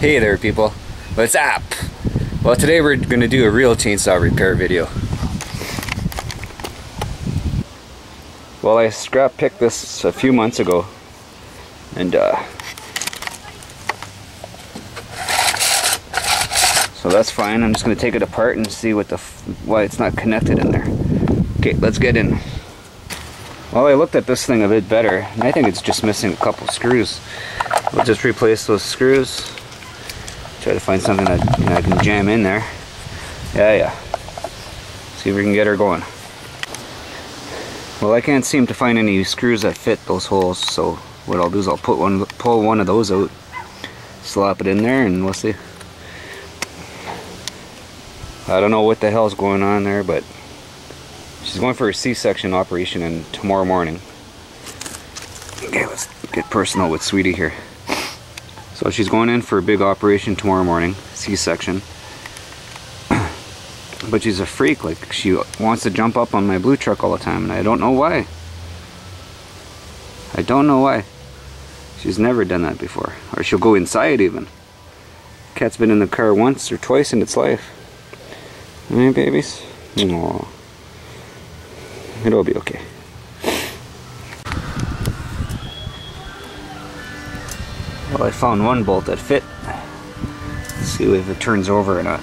Hey there people, what's up? Well, today we're going to do a real chainsaw repair video. Well, I scrap picked this a few months ago, and so that's fine. I'm just going to take it apart and see what why it's not connected in there. Okay, let's get in. Well, I looked at this thing a bit better, and I think it's just missing a couple screws. We'll just replace those screws. Try to find something that I can jam in there. Yeah. See if we can get her going. Well, I can't seem to find any screws that fit those holes, so what I'll do is I'll pull one of those out, slap it in there, and we'll see. I don't know what the hell's going on there, but she's going for a C-section operation tomorrow morning. Okay, let's get personal with Sweetie here. So she's going in for a big operation tomorrow morning, C-section. But she's a freak, like she wants to jump up on my blue truck all the time, and I don't know why. I don't know why. She's never done that before. Or she'll go inside even. Cat's been in the car once or twice in its life. Hey babies? Aww. It'll be okay. Well, I found one bolt that fit. Let's see if it turns over or not.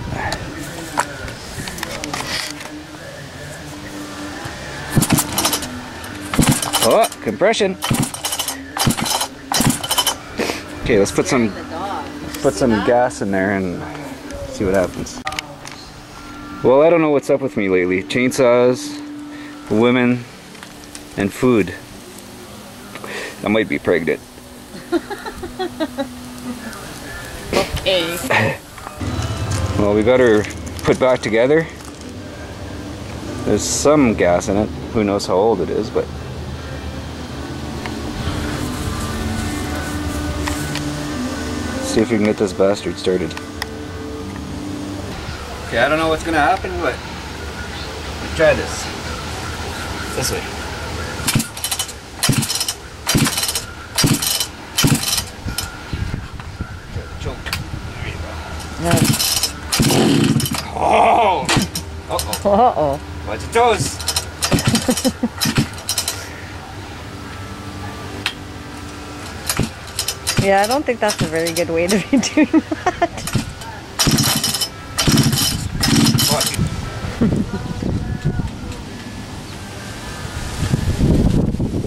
Oh, compression. Okay, let's put some gas in there and see what happens. Well, I don't know what's up with me lately. Chainsaws, women, and food. I might be pregnant. Okay. Well, we got her put back together. There's some gas in it. Who knows how old it is, but see if we can get this bastard started. Okay, I don't know what's gonna happen, but let's try this. This way. Choke. There you go. Oh! Uh-oh. Uh-oh. Watch your toes. Yeah, I don't think that's a very good way to be doing that.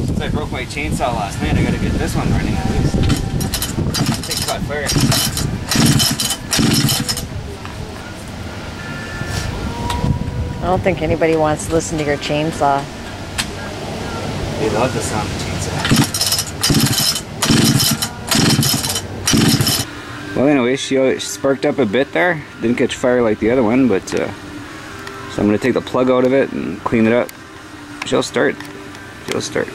Since I broke my chainsaw last night, I gotta get this one running at least. Thing caught fire. I don't think anybody wants to listen to your chainsaw. They love the sound of chainsaw. Well, anyway, she sparked up a bit there. Didn't catch fire like the other one, but so I'm gonna take the plug out of it and clean it up. She'll start. She'll start.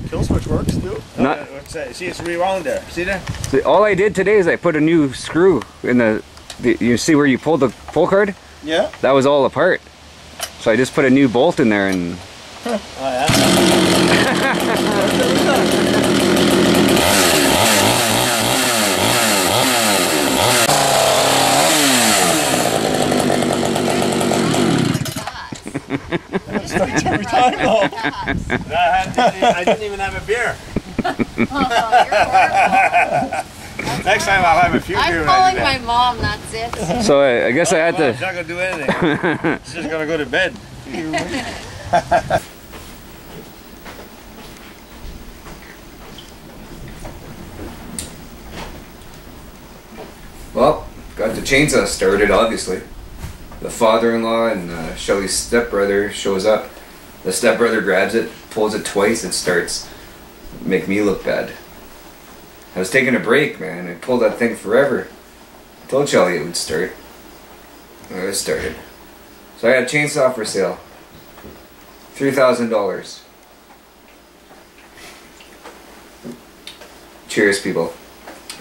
Kill switch works too? Not, what's that? See, it's rewound there. See there? see, all I did today is I put a new screw in the you see where you pulled the pull cord? Yeah. That was all apart. So I just put a new bolt in there and... Oh yeah. Every time though. I didn't even have a beer. Next time I'll have a few beer. I'm calling my mom, that's it. So I guess I had to... She's not going to do anything. She's just going to go to bed. Well, got the chainsaw started, obviously. The father-in-law and Shelly's stepbrother shows up. The stepbrother grabs it, pulls it twice, it starts. make me look bad. I was taking a break, man. I pulled that thing forever. I told Shelly it would start. Well, it started. So I got a chainsaw for sale. $3,000. Cheers, people.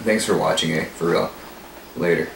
Thanks for watching, eh? For real. Later.